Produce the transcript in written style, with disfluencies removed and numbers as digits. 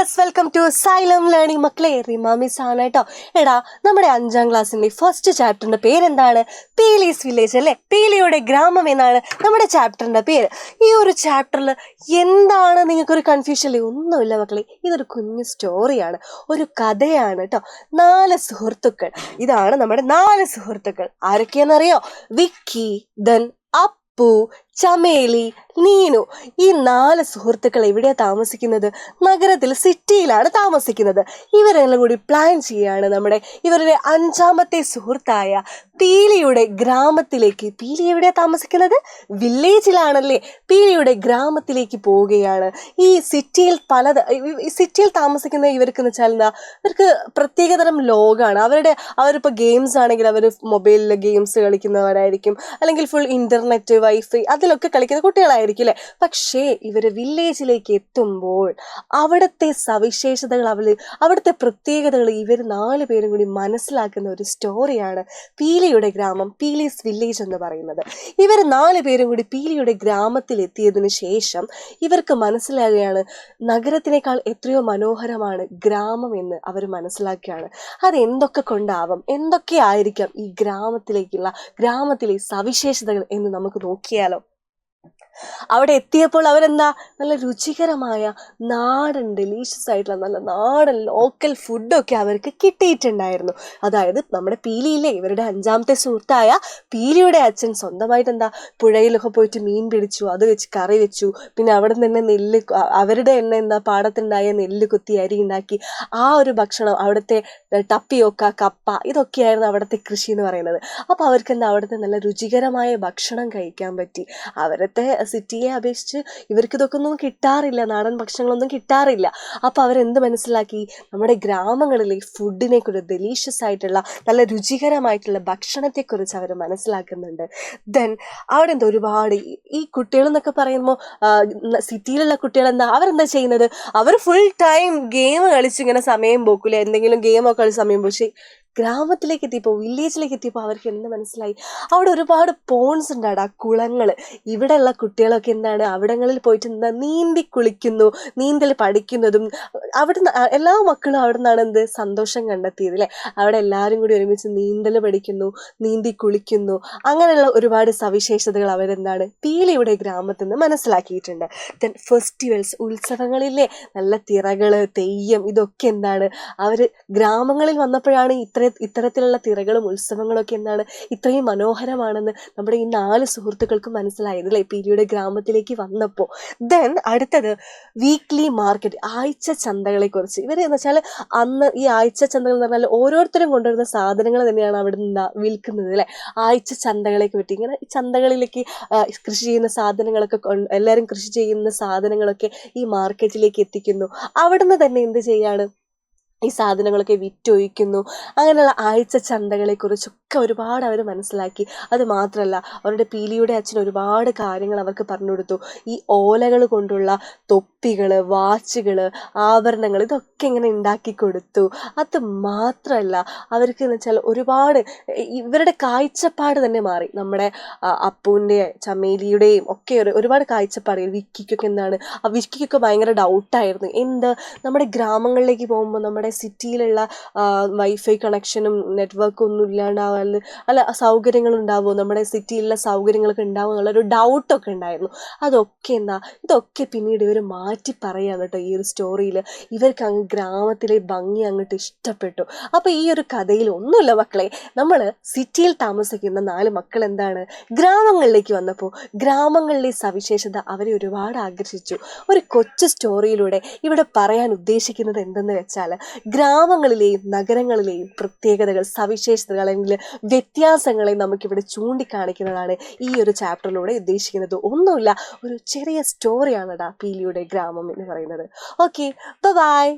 Viewers, welcome to Xylem learning. മക്കളെ, Rima miss ആണ് കേട്ടോ. എടാ, നമ്മുടെ 5ാം ക്ലാസ്സിന്റെ ഫസ്റ്റ് ചാപ്റ്ററിന്റെ പേരെന്താണ്? പീലീസ് വില്ലേജ് അല്ലേ? പീലിയുടെ ഗ്രാമം എന്നാണ് നമ്മുടെ ചാപ്റ്ററിന്റെ പേര്. ഈ ഒരു ചാപ്റ്ററിൽ എന്താണ് നിങ്ങൾക്കൊരു കൺഫ്യൂഷൻ ഇല്ലേ? ഒന്നുമില്ല മക്കളെ, ഇതൊരു കുഞ്ഞു സ്റ്റോറിയാണ്, ഒരു കഥയാണ് കേട്ടോ. 4 സുഹൃത്തുക്കൾ. ഇതാണ് നമ്മുടെ 4 സുഹൃത്തുക്കൾ. ആരൊക്കെയാണെന്നറിയോ? വിക്കി, ദെൻ അപ്പു, ചമേലി, നീനു. ഈ 4 സുഹൃത്തുക്കൾ എവിടെയാണ് താമസിക്കുന്നത്? നഗരത്തിൽ, സിറ്റിയിലാണ് താമസിക്കുന്നത്. ഇവരെല്ലാം കൂടി പ്ലാൻ ചെയ്യാണ് ഇവരുടെ 5ാമത്തെ സുഹൃത്തായ പീലിയുടെ ഗ്രാമത്തിലേക്ക്. പീലി എവിടെയാണ് താമസിക്കുന്നത്? വില്ലേജിലാണല്ലേ. പീലിയുടെ ഗ്രാമത്തിലേക്ക് പോവുകയാണ്. ഈ സിറ്റിയിൽ താമസിക്കുന്ന ഇവർക്ക് എന്ന് വെച്ചാൽ എന്താ, ഇവർക്ക് പ്രത്യേകതരം ലോകമാണ്. അവരിപ്പോൾ ഗെയിംസ് ആണെങ്കിൽ അവർ മൊബൈലിൽ ഗെയിംസ് കളിക്കുന്നവരായിരിക്കും, അല്ലെങ്കിൽ ഫുൾ ഇന്റർനെറ്റ്, വൈഫൈ അതിലൊക്കെ കളിക്കുന്ന കുട്ടികളായിരിക്കും അല്ലേ. പക്ഷേ ഇവർ വില്ലേജിലേക്ക് എത്തുമ്പോൾ അവിടുത്തെ സവിശേഷതകൾ, അവിടുത്തെ പ്രത്യേകതകൾ ഇവർ 4 പേരും കൂടി മനസ്സിലാക്കുന്ന ഒരു സ്റ്റോറിയാണ് പീലിയുടെ ഗ്രാമം, പീലീസ് വില്ലേജ് എന്ന് പറയുന്നത്. ഇവർ 4 പേരും കൂടി പീലിയുടെ ഗ്രാമത്തിൽ എത്തിയതിനു ശേഷം ഇവർക്ക് മനസ്സിലാകുകയാണ് നഗരത്തിനേക്കാൾ എത്രയോ മനോഹരമാണ് ഗ്രാമം എന്ന് അവർ മനസ്സിലാക്കുകയാണ്. അത് എന്തൊക്കെ കൊണ്ടാവാം, എന്തൊക്കെ ആയിരിക്കാം ഈ ഗ്രാമത്തിലെ സവിശേഷതകൾ എന്ന് നമുക്ക് നോക്കിയാലോ. അവിടെ എത്തിയപ്പോൾ അവരെന്താ, നല്ല രുചികരമായ നാടൻ ഡെലീഷ്യസ് ആയിട്ടുള്ള നല്ല നാടൻ ലോക്കൽ ഫുഡൊക്കെ അവർക്ക് കിട്ടിയിട്ടുണ്ടായിരുന്നു. അതായത് നമ്മുടെ പീലിയിലെ ഇവരുടെ 5ാമത്തെ സുഹൃത്തായ പീലിയുടെ അച്ഛൻ സ്വന്തമായിട്ട് പുഴയിലൊക്കെ പോയിട്ട് മീൻ പിടിച്ചു, അത് വെച്ച് കറി വെച്ചു. പിന്നെ അവിടെ നിന്ന് അവരുടെ തന്നെ പാടത്തുണ്ടായ നെല്ല് കുത്തി അരി ഉണ്ടാക്കി ആ ഒരു ഭക്ഷണം, അവിടുത്തെ ടപ്പിയൊക്ക, കപ്പ, ഇതൊക്കെയായിരുന്നു അവിടുത്തെ കൃഷി എന്ന് പറയുന്നത്. അപ്പോൾ അവർക്ക് അവിടുത്തെ നല്ല രുചികരമായ ഭക്ഷണം കഴിക്കാൻ പറ്റി. അവരത്തെ സിറ്റിയെ അപേക്ഷിച്ച് ഇവർക്ക് ഇതൊക്കെ ഒന്നും കിട്ടാറില്ല, നാടൻ ഭക്ഷണങ്ങളൊന്നും കിട്ടാറില്ല. അപ്പോൾ അവരെന്ത് മനസ്സിലാക്കി, നമ്മുടെ ഗ്രാമങ്ങളിലെ ഫുഡിനെ കുറിച്ച്, ഡെലീഷ്യസ് ആയിട്ടുള്ള നല്ല രുചികരമായിട്ടുള്ള ഭക്ഷണത്തെക്കുറിച്ച് അവർ മനസ്സിലാക്കുന്നുണ്ട്. ദെൻ അവിടെ ഒരുപാട് ഈ കുട്ടികളെന്നൊക്കെ പറയുമ്പോൾ സിറ്റിയിലുള്ള കുട്ടികൾ അവരെന്താ ചെയ്യുന്നത്, അവർ ഫുൾ ടൈം ഗെയിം കളിച്ച് ഇങ്ങനെ സമയം പോക്കില്ല, എന്തെങ്കിലും ഗെയിമൊക്കെ കളിച്ച് സമയം പോകും. പക്ഷേ ഗ്രാമത്തിലേക്ക് എത്തിയപ്പോൾ, വില്ലേജിലേക്ക് എത്തിയപ്പോൾ അവർക്ക് എന്ത് മനസ്സിലായി, അവിടെ ഒരുപാട് പോൺസ് ഉണ്ടാടാ, കുളങ്ങൾ. ഇവിടെയുള്ള കുട്ടികളൊക്കെ അവിടങ്ങളിൽ പോയിട്ട് നീന്തി കുളിക്കുന്നു, നീന്തൽ പഠിക്കുന്നതും. അവിടുന്ന് എല്ലാ മക്കളും അവിടെ നിന്നാണ് സന്തോഷം കണ്ടെത്തിയത് അല്ലേ. അവിടെ എല്ലാവരും കൂടി ഒരുമിച്ച് നീന്തൽ പഠിക്കുന്നു, നീന്തി കുളിക്കുന്നു. അങ്ങനെയുള്ള ഒരുപാട് സവിശേഷതകൾ പീലിയുടെ ഗ്രാമത്തിൽ നിന്ന് മനസ്സിലാക്കിയിട്ടുണ്ട്. ദെൻ ഫെസ്റ്റിവൽസ്, ഉത്സവങ്ങളില്ലേ, നല്ല തിറകൾ, തെയ്യം, ഇതൊക്കെ അവർ ഗ്രാമങ്ങളിൽ വന്നപ്പോഴാണ് ഇത്തരത്തിലുള്ള തിറകളും ഉത്സവങ്ങളൊക്കെ ഇത്രയും മനോഹരമാണെന്ന് നമ്മുടെ ഈ 4 സുഹൃത്തുക്കൾക്കും മനസ്സിലായത് അല്ലേ, പീലിയുടെ ഗ്രാമത്തിലേക്ക് വന്നപ്പോൾ. ദെൻ അടുത്തത് വീക്ക്ലി മാർക്കറ്റ്, ആഴ്ച ചന്തകളെ കുറിച്ച്. ഇവർ എന്ന് വെച്ചാൽ അന്ന് ഈ ആഴ്ച ചന്തകൾ എന്ന് പറഞ്ഞാൽ ഓരോരുത്തരും കൊണ്ടുവരുന്ന സാധനങ്ങൾ തന്നെയാണ് അവിടെ നിന്ന് വിൽക്കുന്നത് അല്ലേ. ആഴ്ച ചന്തകളെയൊക്കെ പറ്റി, ഇങ്ങനെ ചന്തകളിലേക്ക് കൃഷി ചെയ്യുന്ന സാധനങ്ങളൊക്കെ, എല്ലാവരും കൃഷി ചെയ്യുന്ന സാധനങ്ങളൊക്കെ ഈ മാർക്കറ്റിലേക്ക് എത്തിക്കുന്നു. അവിടുന്ന് തന്നെ എന്ത് ചെയ്യാണ്, ഈ സാധനങ്ങളൊക്കെ വിറ്റൊഴിക്കുന്നു. അങ്ങനെയുള്ള ആഴ്ച ചന്തകളെ കുറിച്ചൊക്കെ ഒരുപാട് അവർ മനസ്സിലാക്കി. അത് മാത്രമല്ല, അവരുടെ പീലിയുടെ അച്ഛൻ ഒരുപാട് കാര്യങ്ങൾ അവർക്ക് പറഞ്ഞു കൊടുത്തു. ഈ ഓലകൾ കൊണ്ടുള്ള തൊപ്പികൾ, വാച്ചുകൾ, ആഭരണങ്ങൾ, ഇതൊക്കെ ഇങ്ങനെ ഉണ്ടാക്കി കൊടുത്തു. അത് മാത്രമല്ല, അവർക്ക് എന്ന് വെച്ചാൽ ഒരുപാട് ഇവരുടെ കാഴ്ചപ്പാട് തന്നെ മാറി. നമ്മുടെ അപ്പൂൻ്റെ, ചമേലിയുടെയും ഒക്കെ ഒരുപാട് കാഴ്ചപ്പാട്. വിക്കിക്കൊക്കെ ഭയങ്കര ഡൗട്ടായിരുന്നു, നമ്മുടെ ഗ്രാമങ്ങളിലേക്ക് പോകുമ്പോൾ നമ്മുടെ സിറ്റിയിലുള്ള വൈഫൈ കണക്ഷനും നെറ്റ്വർക്കും ഒന്നും ഇല്ലാണ്ടാവാൻ, സൗകര്യങ്ങളുണ്ടാവുമോ, നമ്മുടെ സിറ്റിയിലുള്ള സൗകര്യങ്ങളൊക്കെ ഉണ്ടാവുമോ എന്നുള്ളൊരു ഡൗട്ടൊക്കെ ഉണ്ടായിരുന്നു. ഇതൊക്കെ പിന്നീട് ഇവർ മാറ്റി പറയുകയാണ് കേട്ടോ ഈ ഒരു സ്റ്റോറിയിൽ. ഇവർക്ക് ഗ്രാമത്തിലെ ഭംഗി അങ്ങോട്ട് ഇഷ്ടപ്പെട്ടു. അപ്പോൾ ഈ ഒരു കഥയിൽ ഒന്നുമില്ല മക്കളെ, നമ്മൾ സിറ്റിയിൽ താമസിക്കുന്ന 4 മക്കൾ ഗ്രാമങ്ങളിലേക്ക് വന്നപ്പോൾ ഗ്രാമങ്ങളിലെ സവിശേഷത അവരെ ഒരുപാട് ആകർഷിച്ചു. ഒരു കൊച്ചു സ്റ്റോറിയിലൂടെ ഇവിടെ പറയാൻ ഉദ്ദേശിക്കുന്നത് എന്തെന്ന് വെച്ചാൽ, ഗ്രാമങ്ങളിലെയും നഗരങ്ങളിലെയും പ്രത്യേകതകൾ, സവിശേഷതകൾ അല്ലെങ്കിൽ വ്യത്യാസങ്ങളെ നമുക്കിവിടെ ചൂണ്ടിക്കാണിക്കുന്നതാണ് ഈ ഒരു ചാപ്റ്ററിലൂടെ ഉദ്ദേശിക്കുന്നത്. ഒന്നുമില്ല, ഒരു ചെറിയ സ്റ്റോറിയാണെടാ പീലിയുടെ ഗ്രാമം എന്ന് പറയുന്നത്. Okay, by.